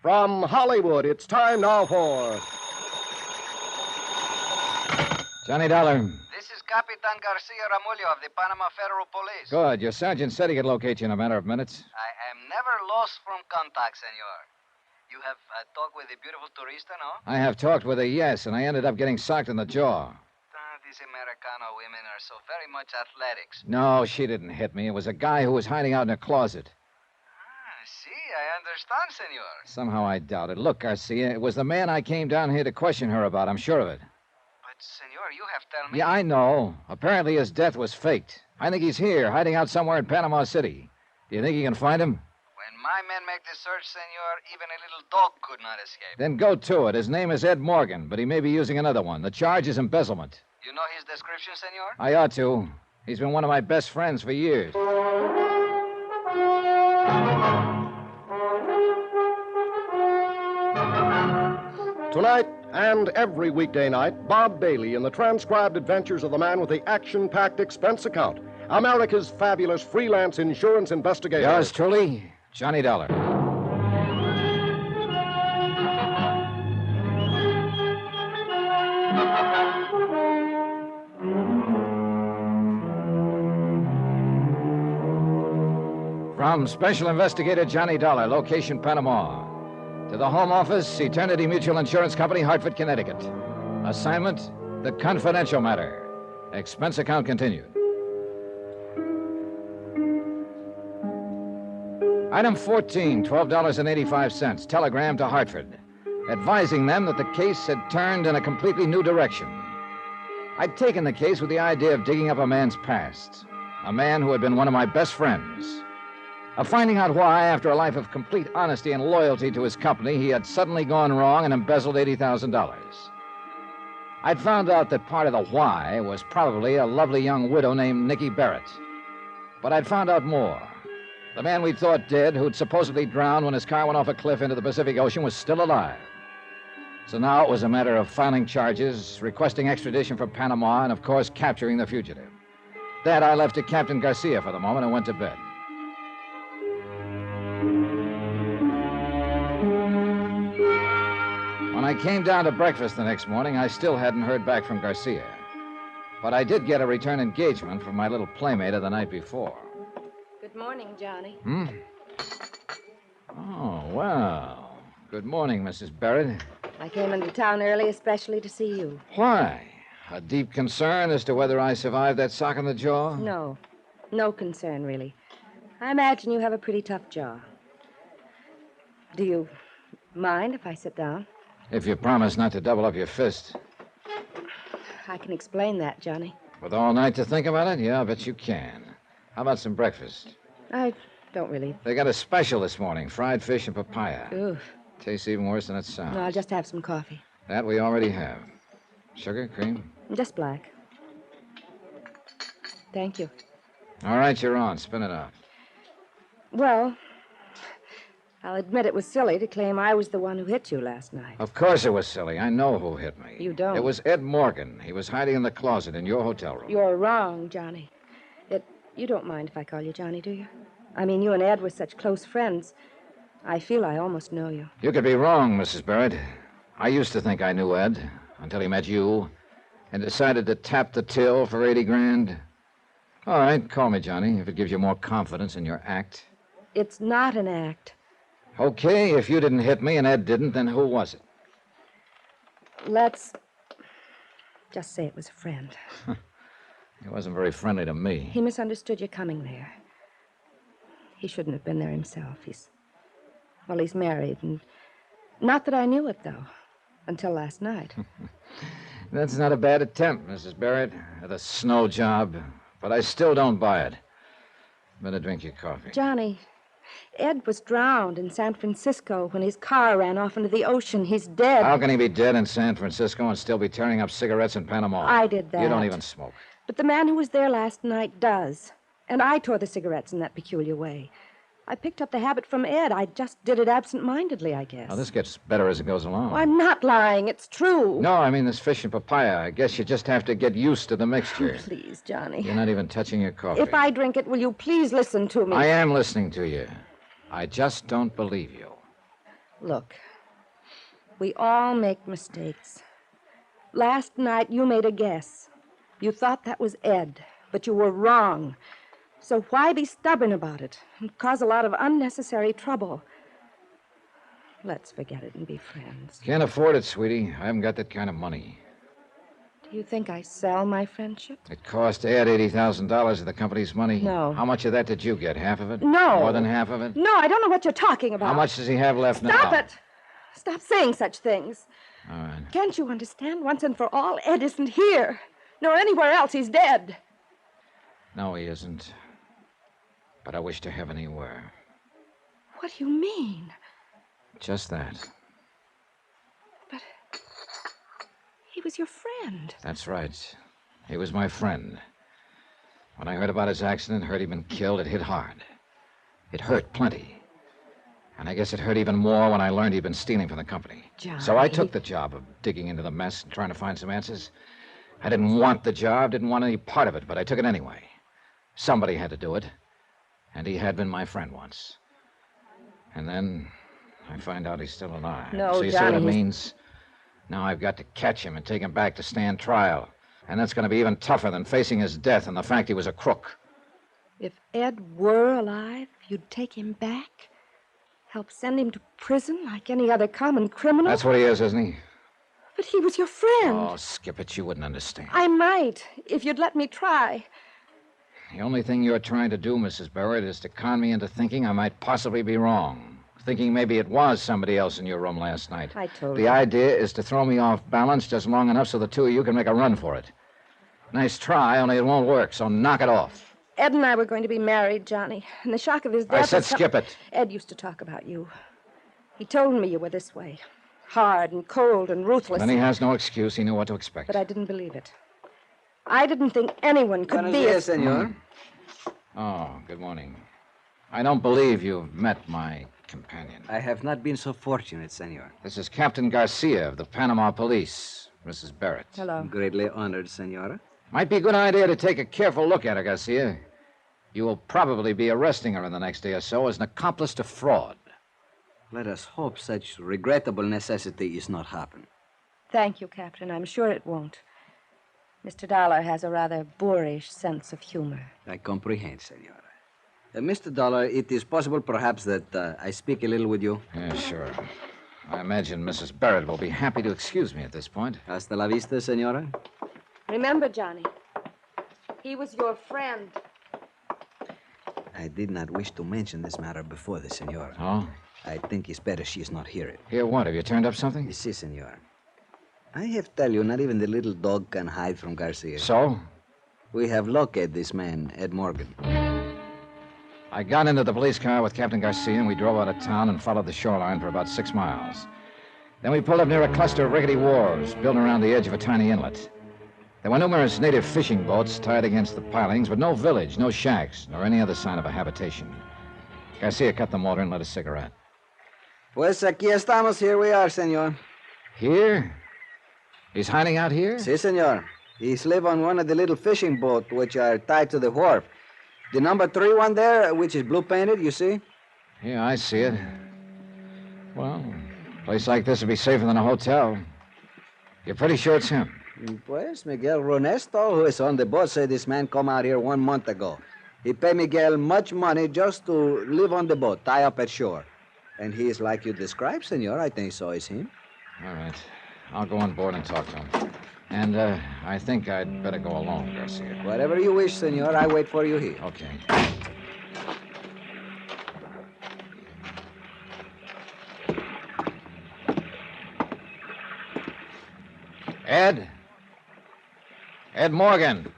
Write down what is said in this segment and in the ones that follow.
From Hollywood, it's time now for... Johnny Dollar. This is Capitan Garcia Ramullo of the Panama Federal Police. Good. Your sergeant said he could locate you in a matter of minutes. I am never lost from contact, senor. You have talked with the beautiful turista, no? I have talked with her, yes, and I ended up getting socked in the jaw. These Americano women are so very much athletics. No, she didn't hit me. It was a guy who was hiding out in a closet. I understand, senor. Somehow I doubt it. Look, Garcia, it was the man I came down here to question her about. I'm sure of it. But, senor, you have told me... Yeah, I know. Apparently his death was faked. I think he's here, hiding out somewhere in Panama City. Do you think you can find him? When my men make the search, senor, even a little dog could not escape. Then go to it. His name is Ed Morgan, but he may be using another one. The charge is embezzlement. You know his description, senor? I ought to. He's been one of my best friends for years. Tonight and every weekday night, Bob Bailey in the transcribed adventures of the man with the action-packed expense account, America's fabulous freelance insurance investigator. Yours truly, Johnny Dollar. From Special Investigator Johnny Dollar, location Panama. To the Home Office, Eternity Mutual Insurance Company, Hartford, Connecticut. Assignment, the confidential matter. Expense account continued. Item 14, $12.85. Telegram to Hartford, advising them that the case had turned in a completely new direction. I'd taken the case with the idea of digging up a man's past. A man who had been one of my best friends. Of finding out why, after a life of complete honesty and loyalty to his company, he had suddenly gone wrong and embezzled $80,000. I'd found out that part of the why was probably a lovely young widow named Nicky Barrett. But I'd found out more. The man we thought dead, who'd supposedly drowned when his car went off a cliff into the Pacific Ocean, was still alive. So now it was a matter of filing charges, requesting extradition from Panama, and, of course, capturing the fugitive. That I left to Captain Garcia for the moment and went to bed. When I came down to breakfast the next morning, I still hadn't heard back from Garcia. But I did get a return engagement from my little playmate of the night before. Good morning, Johnny. Oh, well. Good morning, Mrs. Barrett. I came into town early especially to see you. Why? A deep concern as to whether I survived that sock in the jaw? No. No concern, really. I imagine you have a pretty tough jaw. Do you mind if I sit down? If you promise not to double up your fist. I can explain that, Johnny. With all night to think about it? Yeah, I bet you can. How about some breakfast? I don't really. They got a special this morning, fried fish and papaya. Oof. Tastes even worse than it sounds. No, I'll just have some coffee. That we already have. Sugar, cream? Just black. Thank you. All right, you're on. Spin it out. Well, I'll admit it was silly to claim I was the one who hit you last night. Of course it was silly. I know who hit me. You don't. It was Ed Morgan. He was hiding in the closet in your hotel room. You're wrong, Johnny. You don't mind if I call you Johnny, do you? I mean, you and Ed were such close friends. I feel I almost know you. You could be wrong, Mrs. Barrett. I used to think I knew Ed until he met you and decided to tap the till for 80 grand. All right, call me Johnny, if it gives you more confidence in your act. It's not an act. Okay, if you didn't hit me and Ed didn't, then who was it? Let's just say it was a friend. He wasn't very friendly to me. He misunderstood your coming there. He shouldn't have been there himself. He's married, and not that I knew it, though, until last night. That's not a bad attempt, Mrs. Barrett, at a snow job, but I still don't buy it. Better drink your coffee. Johnny, Ed was drowned in San Francisco when his car ran off into the ocean. He's dead. How can he be dead in San Francisco and still be tearing up cigarettes in Panama? I did that. You don't even smoke. But the man who was there last night does. And I tore the cigarettes in that peculiar way. I picked up the habit from Ed. I just did it absent-mindedly, I guess. Now, this gets better as it goes along. Oh, I'm not lying. It's true. No, I mean this fish and papaya. I guess you just have to get used to the mixture. Oh, please, Johnny. You're not even touching your coffee. If I drink it, will you please listen to me? I am listening to you. I just don't believe you. Look, we all make mistakes. Last night you made a guess. You thought that was Ed, but you were wrong. So why be stubborn about it and cause a lot of unnecessary trouble? Let's forget it and be friends. Can't afford it, sweetie. I haven't got that kind of money. Do you think I sell my friendship? It cost Ed $80,000 of the company's money. No. How much of that did you get? Half of it? No. More than half of it? No, I don't know what you're talking about. How much does he have left now? Stop it! Stop saying such things. All right. Can't you understand once and for all? Ed isn't here, nor anywhere else. He's dead. No, he isn't. But I wish to heaven he were. What do you mean? Just that. But he was your friend. That's right. He was my friend. When I heard about his accident, heard he'd been killed, it hit hard. It hurt plenty. And I guess it hurt even more when I learned he'd been stealing from the company. Johnny. So I took the job of digging into the mess and trying to find some answers. I didn't want the job, didn't want any part of it, but I took it anyway. Somebody had to do it. And he had been my friend once. And then I find out he's still alive. No, So you see Johnny, what it he's- means? Now I've got to catch him and take him back to stand trial. And that's going to be even tougher than facing his death and the fact he was a crook. If Ed were alive, you'd take him back? Help send him to prison like any other common criminal? That's what he is, isn't he? But he was your friend. Oh, skip it. You wouldn't understand. I might, if you'd let me try. The only thing you're trying to do, Mrs. Barrett, is to con me into thinking I might possibly be wrong. Thinking maybe it was somebody else in your room last night. I told The you. idea is to throw me off balance just long enough so the two of you can make a run for it. Nice try, only it won't work, so knock it off. Ed and I were going to be married, Johnny, and the shock of his death... I said was some- skip it. Ed used to talk about you. He told me you were this way. Hard and cold and ruthless. Then he has no excuse. He knew what to expect. But I didn't believe it. I didn't think anyone could Buenos be dias, senor. Oh, good morning. I don't believe you've met my companion. I have not been so fortunate, senor. This is Captain Garcia of the Panama Police, Mrs. Barrett. Hello. Greatly honored, senora. Might be a good idea to take a careful look at her, Garcia. You will probably be arresting her in the next day or so as an accomplice to fraud. Let us hope such regrettable necessity is not happen. Thank you, Captain. I'm sure it won't. Mr. Dollar has a rather boorish sense of humor. I comprehend, senora. Mr. Dollar, it is possible perhaps that I speak a little with you. Yeah, sure. I imagine Mrs. Barrett will be happy to excuse me at this point. Hasta la vista, senora. Remember, Johnny, he was your friend. I did not wish to mention this matter before the senora. Oh? I think it's better she is not here. Here, what? Have you turned up something? Si, senor. I have tell you, not even the little dog can hide from Garcia. So? We have located this man, Ed Morgan. I got into the police car with Captain Garcia, and we drove out of town and followed the shoreline for about 6 miles. Then we pulled up near a cluster of rickety wharves built around the edge of a tiny inlet. There were numerous native fishing boats tied against the pilings, but no village, no shacks, nor any other sign of a habitation. Garcia cut the motor and lit a cigarette. Pues aquí estamos. Here we are, senor. Here? He's hiding out here? Si, senor. He's live on one of the little fishing boats which are tied to the wharf. The number 3 one there, which is blue painted, you see? Yeah, I see it. Well, a place like this would be safer than a hotel. You're pretty sure it's him? Pues Miguel Ronesto, who is on the boat, said this man come out here 1 month ago. He paid Miguel much money just to live on the boat, tie up at shore. And he is like you described, senor. I think so is him. All right. I'll go on board and talk to him. And I think I'd better go alone, Garcia. Whatever you wish, senor. I wait for you here. Okay. Ed? Ed Morgan.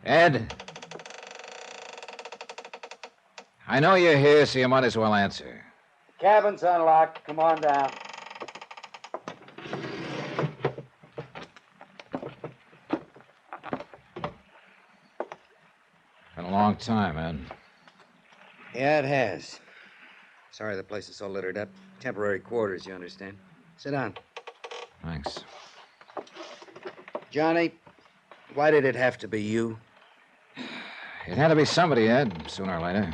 Ed? I know you're here, so you might as well answer. Cabin's unlocked. Come on down. Been a long time, Ed. Yeah, it has. Sorry the place is so littered up. Temporary quarters, you understand. Sit down. Thanks. Johnny, why did it have to be you? It had to be somebody, Ed, sooner or later.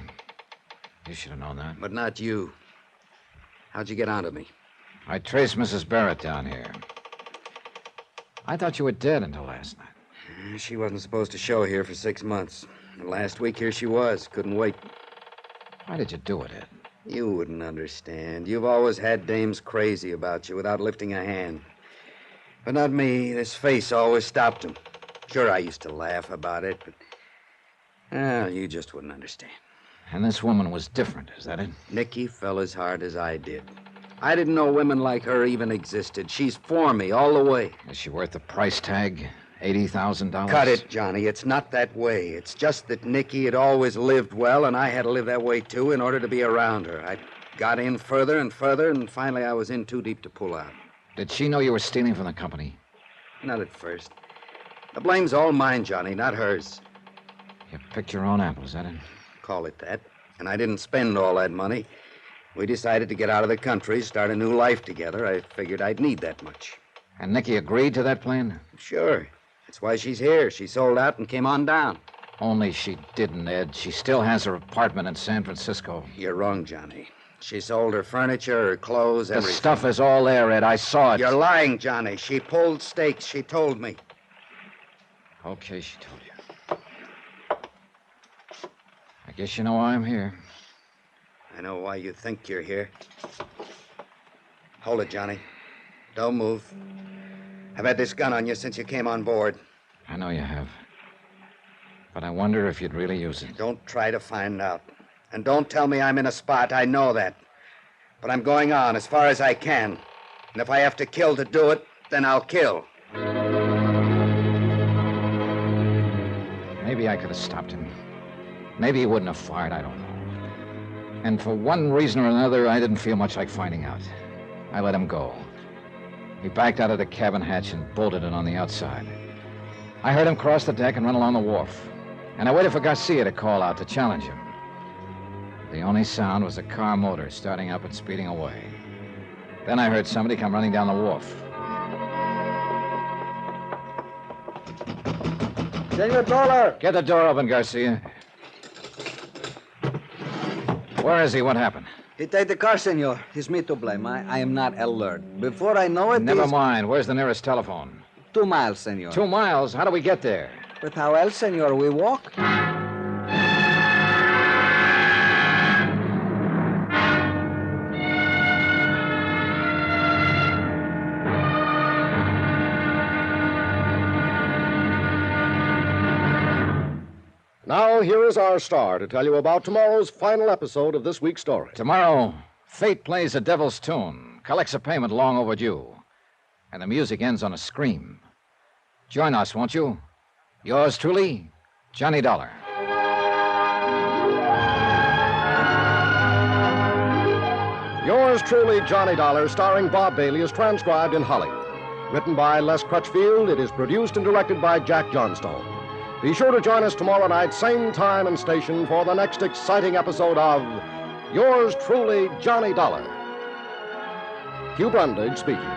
You should have known that. But not you. How'd you get onto me? I traced Mrs. Barrett down here. I thought you were dead until last night. She wasn't supposed to show here for 6 months. And last week, here she was. Couldn't wait. Why did you do it, Ed? You wouldn't understand. You've always had dames crazy about you without lifting a hand. But not me. This face always stopped them. Sure, I used to laugh about it, but... Well, you just wouldn't understand. And this woman was different, is that it? Nicky fell as hard as I did. I didn't know women like her even existed. She's for me all the way. Is she worth the price tag? $80,000? Cut it, Johnny. It's not that way. It's just that Nicky had always lived well, and I had to live that way, too, in order to be around her. I got in further and further, and finally I was in too deep to pull out. Did she know you were stealing from the company? Not at first. The blame's all mine, Johnny, not hers. You picked your own apples, is that it? Call it that. And I didn't spend all that money. We decided to get out of the country, start a new life together. I figured I'd need that much. And Nicky agreed to that plan? Sure. That's why she's here. She sold out and came on down. Only she didn't, Ed. She still has her apartment in San Francisco. You're wrong, Johnny. She sold her furniture, her clothes, The everything. stuff is all there, Ed. I saw it. You're lying, Johnny. She pulled stakes. She told me. Okay, she told you. I guess you know why I'm here. I know why you think you're here. Hold it, Johnny. Don't move. I've had this gun on you since you came on board. I know you have. But I wonder if you'd really use it. Don't try to find out. And don't tell me I'm in a spot. I know that. But I'm going on as far as I can. And if I have to kill to do it, then I'll kill. Maybe I could have stopped him. Maybe he wouldn't have fired, I don't know. And for one reason or another, I didn't feel much like finding out. I let him go. He backed out of the cabin hatch and bolted it on the outside. I heard him cross the deck and run along the wharf. And I waited for Garcia to call out to challenge him. The only sound was a car motor starting up and speeding away. Then I heard somebody come running down the wharf. Senor Dollar! Get the door open, Garcia. Where is he? What happened? He take the car, senor. It's me to blame. I am not alert. Before I know it, Never mind. Where's the nearest telephone? 2 miles, senor. 2 miles? How do we get there? But how else, senor? We walk? Now, here is our star to tell you about tomorrow's final episode of this week's story. Tomorrow, fate plays a devil's tune, collects a payment long overdue, and the music ends on a scream. Join us, won't you? Yours truly, Johnny Dollar. Yours truly, Johnny Dollar, starring Bob Bailey, is transcribed in Hollywood. Written by Les Crutchfield, it is produced and directed by Jack Johnstone. Be sure to join us tomorrow night, same time and station, for the next exciting episode of Yours truly, Johnny Dollar. Hugh Brundig speaking.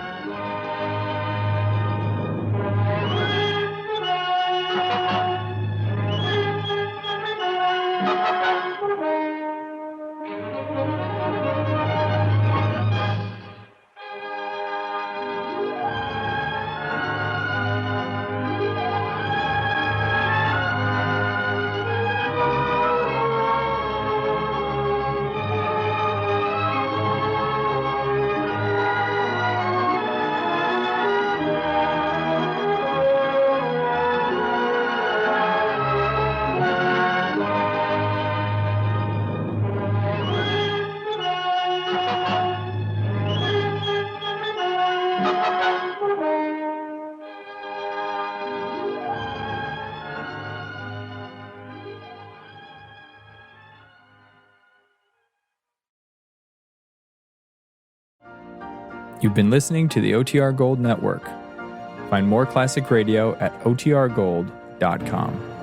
You've been listening to the OTR Gold Network. Find more classic radio at otrgold.com.